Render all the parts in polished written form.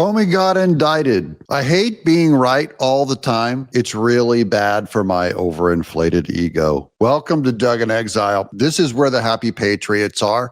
Comey got indicted. I hate being right all the time. It's really bad for my overinflated ego. Welcome to Doug in Exile. This is where the happy patriots are.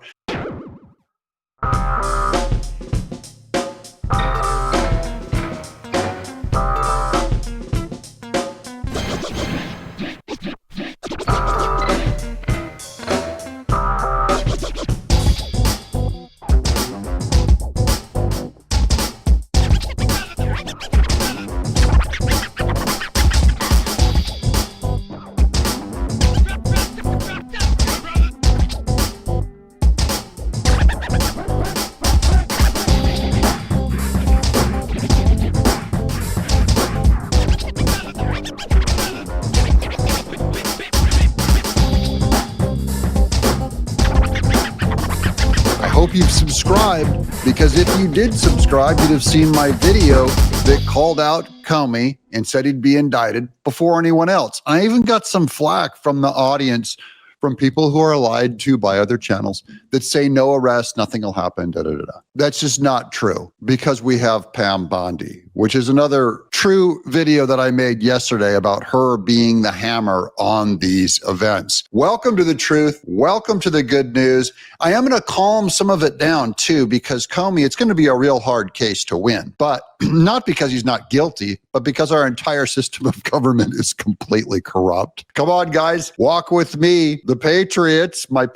Hope you've subscribed, because if you did subscribe, you'd have seen my video that called out Comey and said he'd be indicted before anyone else. I even got some flack from the audience, from people who are lied to by other channels that say no arrest, nothing will happen, da da da da. That's just not true, because we have Pam Bondi, which is another true video that I made yesterday about her being the hammer on these events. Welcome to the truth. Welcome to the good news. I am going to calm some of it down too, because Comey, it's going to be a real hard case to win, but not because he's not guilty, but because our entire system of government is completely corrupt. Come on, guys, walk with me. The patriots, my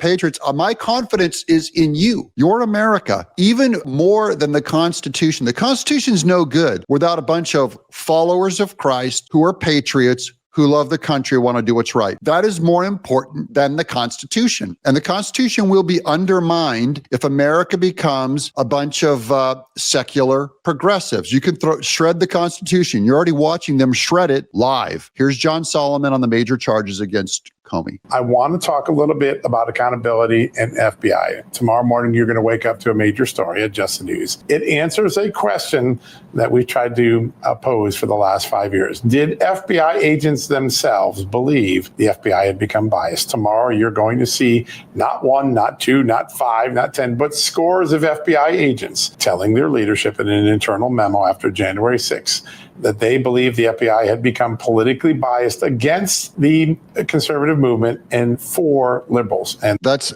confidence is in you. You're America, even more than the Constitution. The Constitution's no good without a bunch of followers of Christ who are patriots, who love the country, want to do what's right. That is more important than the Constitution. And the Constitution will be undermined if America becomes a bunch of secular progressives. You can shred the Constitution. You're already watching them shred it live. Here's John Solomon on the major charges against Comey. I want to talk a little bit about accountability and FBI. Tomorrow morning, you're going to wake up to a major story at Just the News. It answers a question that we tried to pose for the last 5 years. Did FBI agents themselves believe the FBI had become biased? Tomorrow, you're going to see not one, not two, not five, not 10, but scores of FBI agents telling their leadership in an internal memo after January 6th that they believe the FBI had become politically biased against the conservative movement and for liberals. And that's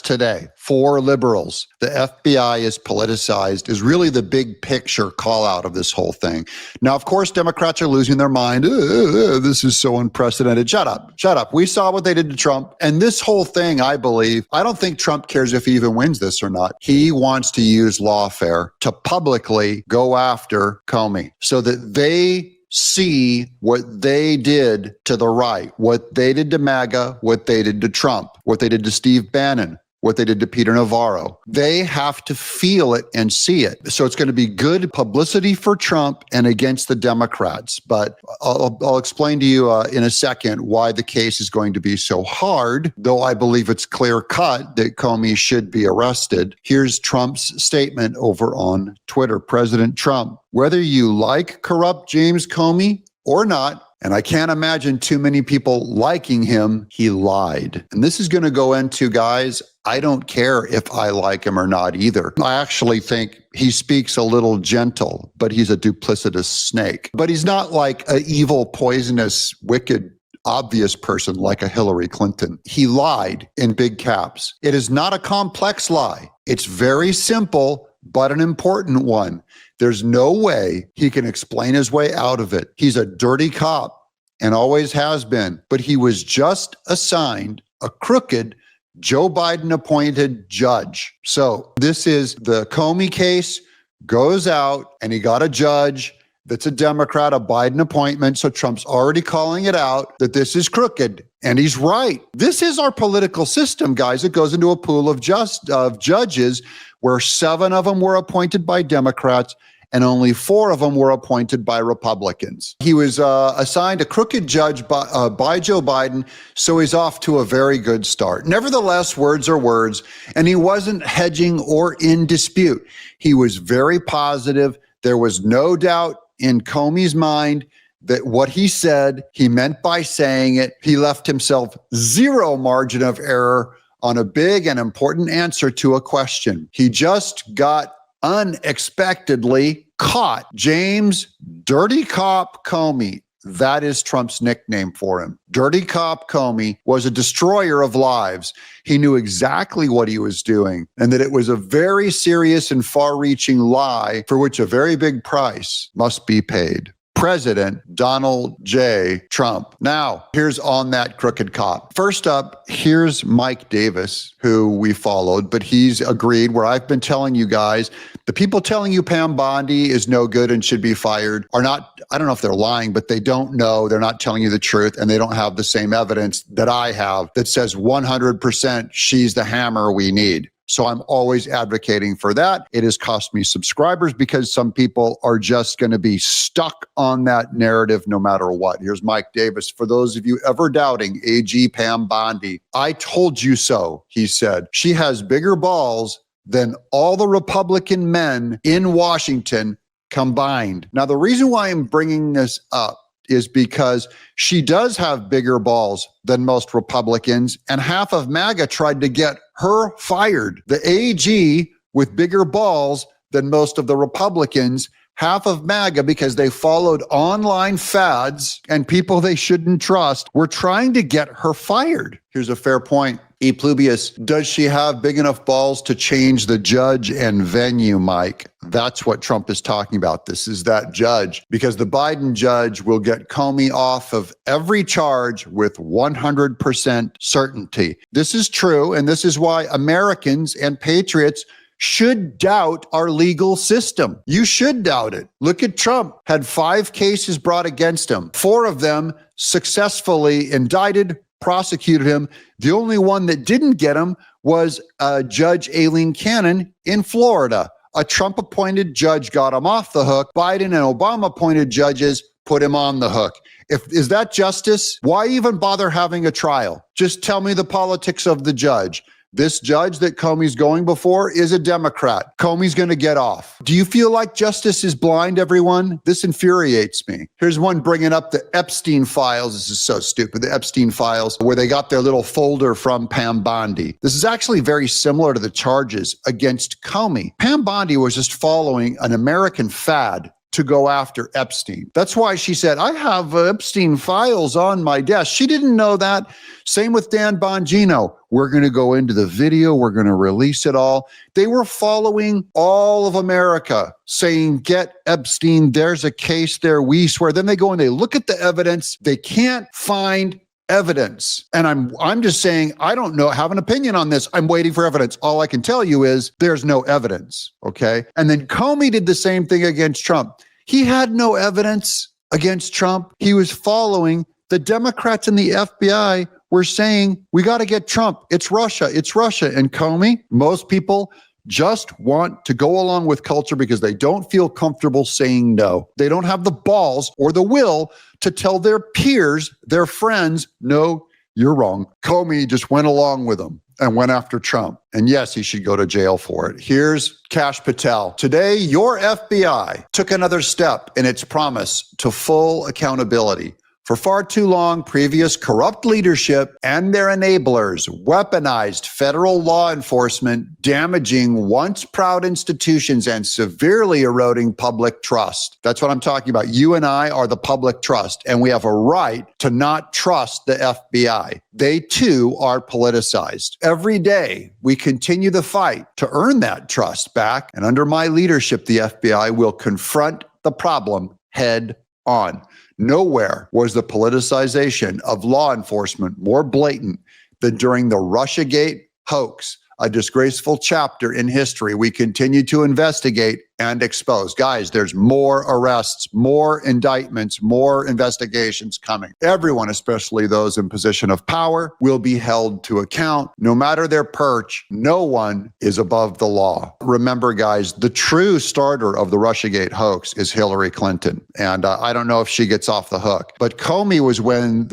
today. For liberals. The FBI is politicized is really the big picture call out of this whole thing. Now, of course, Democrats are losing their mind. This is so unprecedented. Shut up. We saw what they did to Trump. And this whole thing, I don't think Trump cares if he even wins this or not. He wants to use lawfare to publicly go after Comey so that they see what they did to the right, what they did to MAGA, what they did to Trump, what they did to Steve Bannon, what they did to Peter Navarro. They have to feel it and see it. So it's going to be good publicity for Trump and against the Democrats. But I'll explain to you in a second why the case is going to be so hard, though I believe it's clear cut that Comey should be arrested. Here's Trump's statement over on Twitter. President Trump, whether you like corrupt James Comey or not, and I can't imagine too many people liking him, he lied. And this is going to go into, guys, I don't care if I like him or not either. I actually think he speaks a little gentle, but he's a duplicitous snake. But he's not like an evil, poisonous, wicked, obvious person like a Hillary Clinton. He lied in big caps. It is not a complex lie. It's very simple, but an important one. There's no way he can explain his way out of it. He's a dirty cop and always has been, but he was just assigned a crooked Joe Biden appointed judge. So this is the Comey case goes out and he got a judge that's a Democrat, a Biden appointment. So Trump's already calling it out that this is crooked. And he's right. This is our political system, guys. It goes into a pool of judges where 7 of them were appointed by Democrats and only 4 of them were appointed by Republicans. He was assigned a crooked judge by Joe Biden, so he's off to a very good start. Nevertheless, words are words, and he wasn't hedging or in dispute. He was very positive. There was no doubt in Comey's mind that what he said, he meant by saying it. He left himself zero margin of error on a big and important answer to a question. He just got unexpectedly caught James Dirty Cop Comey. That is Trump's nickname for him. Dirty Cop Comey was a destroyer of lives. He knew exactly what he was doing and that it was a very serious and far-reaching lie for which a very big price must be paid. President Donald J. Trump. Now, here's On That Crooked Cop. First up, here's Mike Davis, who we followed, but he's agreed where I've been telling you guys, the people telling you Pam Bondi is no good and should be fired are not, I don't know if they're lying, but they don't know, they're not telling you the truth, and they don't have the same evidence that I have that says 100% she's the hammer we need. So I'm always advocating for that. It has cost me subscribers because some people are just going to be stuck on that narrative no matter what. Here's Mike Davis. For those of you ever doubting AG Pam Bondi, I told you so, he said. She has bigger balls than all the Republican men in Washington combined. Now, the reason why I'm bringing this up is because she does have bigger balls than most Republicans, and half of MAGA tried to get her fired. The AG with bigger balls than most of the Republicans, half of MAGA, because they followed online fads and people they shouldn't trust, were trying to get her fired. Here's a fair point. E. Pluvius, does she have big enough balls to change the judge and venue, Mike? That's what Trump is talking about. This is that judge, because the Biden judge will get Comey off of every charge with 100% certainty. This is true, and this is why Americans and patriots should doubt our legal system. You should doubt it. Look at Trump. Had 5 cases brought against him. 4 of them successfully indicted, prosecuted him. The only one that didn't get him was Judge Aileen Cannon in Florida. A Trump-appointed judge got him off the hook. Biden and Obama-appointed judges put him on the hook. Is that justice? Why even bother having a trial? Just tell me the politics of the judge. This judge that Comey's going before is a Democrat. Comey's going to get off. Do you feel like justice is blind, everyone? This infuriates me. Here's one bringing up the Epstein files. This is so stupid. The Epstein files, where they got their little folder from Pam Bondi. This is actually very similar to the charges against Comey. Pam Bondi was just following an American fad to go after Epstein. That's why she said, I have Epstein files on my desk. She didn't know that. Same with Dan Bongino. We're going to go into the video. We're going to release it all. They were following all of America, saying, get Epstein. There's a case there. We swear. Then they go and they look at the evidence. They can't find evidence. And I'm just saying, I don't know, have an opinion on this. I'm waiting for evidence. All I can tell you is there's no evidence. Okay. And then Comey did the same thing against Trump. He had no evidence against Trump. He was following the Democrats and the FBI were saying, we got to get Trump. It's Russia. It's Russia. And Comey, most people just want to go along with culture because they don't feel comfortable saying no. They don't have the balls or the will to tell their peers, their friends, no, you're wrong. Comey just went along with them and went after Trump. And yes, he should go to jail for it. Here's Kash Patel. Today, your FBI took another step in its promise to full accountability. For far too long, previous corrupt leadership and their enablers weaponized federal law enforcement, damaging once proud institutions and severely eroding public trust. That's what I'm talking about. You and I are the public trust, and we have a right to not trust the FBI. They too are politicized. Every day, we continue the fight to earn that trust back, and under my leadership, the FBI will confront the problem head on. Nowhere was the politicization of law enforcement more blatant than during the Russiagate hoax, a disgraceful chapter in history we continue to investigate and expose. Guys, there's more arrests, more indictments, more investigations coming. Everyone, especially those in position of power, will be held to account. No matter their perch, no one is above the law. Remember, guys, the true starter of the Russiagate hoax is Hillary Clinton. And I don't know if she gets off the hook. But Comey was when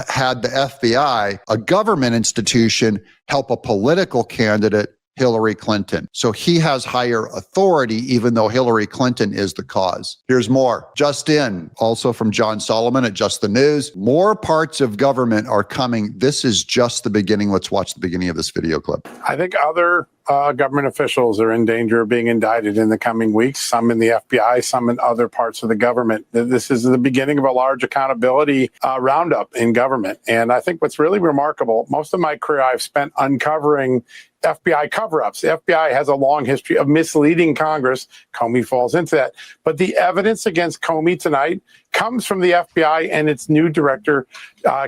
had the FBI, a government institution, help a political candidate, Hillary Clinton. So he has higher authority, even though Hillary Clinton is the cause. Here's more. Just in, also from John Solomon at Just the News. More parts of government are coming. This is just the beginning. Let's watch the beginning of this video clip. I think other government officials are in danger of being indicted in the coming weeks, some in the FBI, some in other parts of the government. This is the beginning of a large accountability roundup in government. And I think what's really remarkable, most of my career I've spent uncovering FBI cover-ups. The FBI has a long history of misleading Congress. Comey falls into that. But the evidence against Comey tonight comes from the FBI and its new director,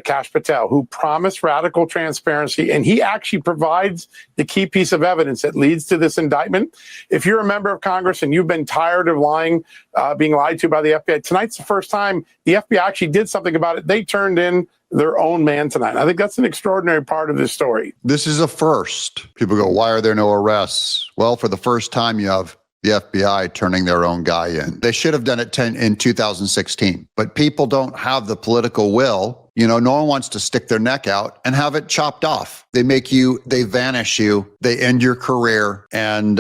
Kash Patel, who promised radical transparency. And he actually provides the key piece of evidence that leads to this indictment. If you're a member of Congress and you've been tired of being lied to by the FBI, tonight's the first time the FBI actually did something about it. They turned in their own man tonight. I think that's an extraordinary part of this story. This is a first. People go, why are there no arrests? Well, for the first time, you have the FBI turning their own guy in. They should have done it in 2016, but people don't have the political will. You know, no one wants to stick their neck out and have it chopped off. They vanish you, they end your career, and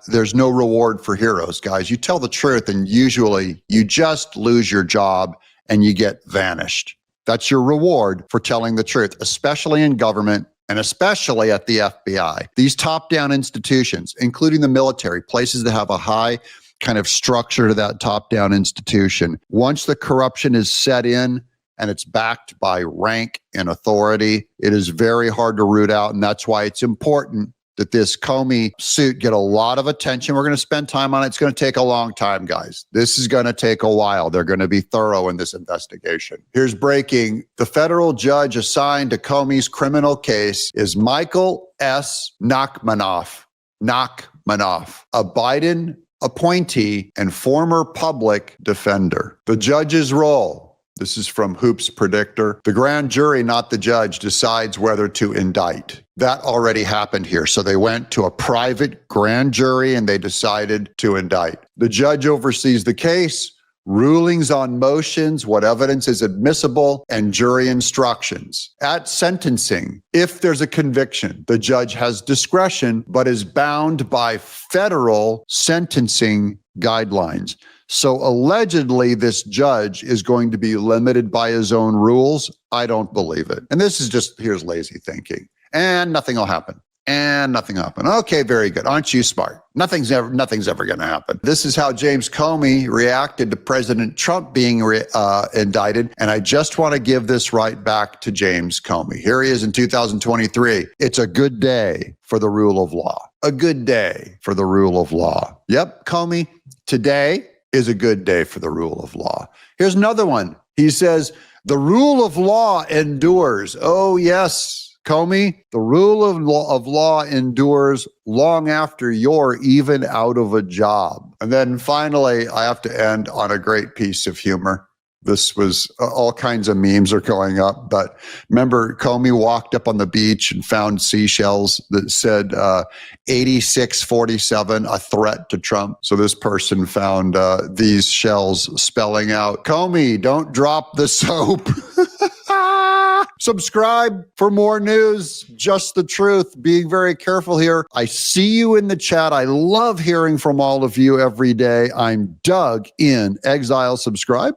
there's no reward for heroes, guys. You tell the truth, and usually you just lose your job and you get vanished. That's your reward for telling the truth, especially in government and especially at the FBI. These top-down institutions, including the military, places that have a high kind of structure to that top-down institution. Once the corruption is set in and it's backed by rank and authority, it is very hard to root out, and that's why it's important that this Comey suit get a lot of attention. We're going to spend time on it. It's going to take a long time, guys. This is going to take a while. They're going to be thorough in this investigation. Here's breaking. The federal judge assigned to Comey's criminal case is Michael S. Nachmanoff, a Biden appointee and former public defender. The judge's role. This is from Hoops Predictor. The grand jury, not the judge, decides whether to indict. That already happened here. So they went to a private grand jury and they decided to indict. The judge oversees the case, rulings on motions, what evidence is admissible, and jury instructions. At sentencing, if there's a conviction, the judge has discretion, but is bound by federal sentencing guidelines. So allegedly, this judge is going to be limited by his own rules. I don't believe it. And this is just, here's lazy thinking. And nothing will happen. Okay, very good. Aren't you smart? Nothing's ever going to happen. This is how James Comey reacted to President Trump being indicted. And I just want to give this right back to James Comey. Here he is in 2023. It's a good day for the rule of law. A good day for the rule of law. Yep, Comey, today is a good day for the rule of law. Here's another one. He says, the rule of law endures. Oh, yes, Comey, the rule of law endures long after you're even out of a job. And then finally, I have to end on a great piece of humor. This was all kinds of memes are going up, but remember Comey walked up on the beach and found seashells that said 8647, a threat to Trump. So this person found these shells spelling out, Comey, don't drop the soap. Subscribe for more news, just the truth, being very careful here. I see you in the chat. I love hearing from all of you every day. I'm Doug in Exile. Subscribe.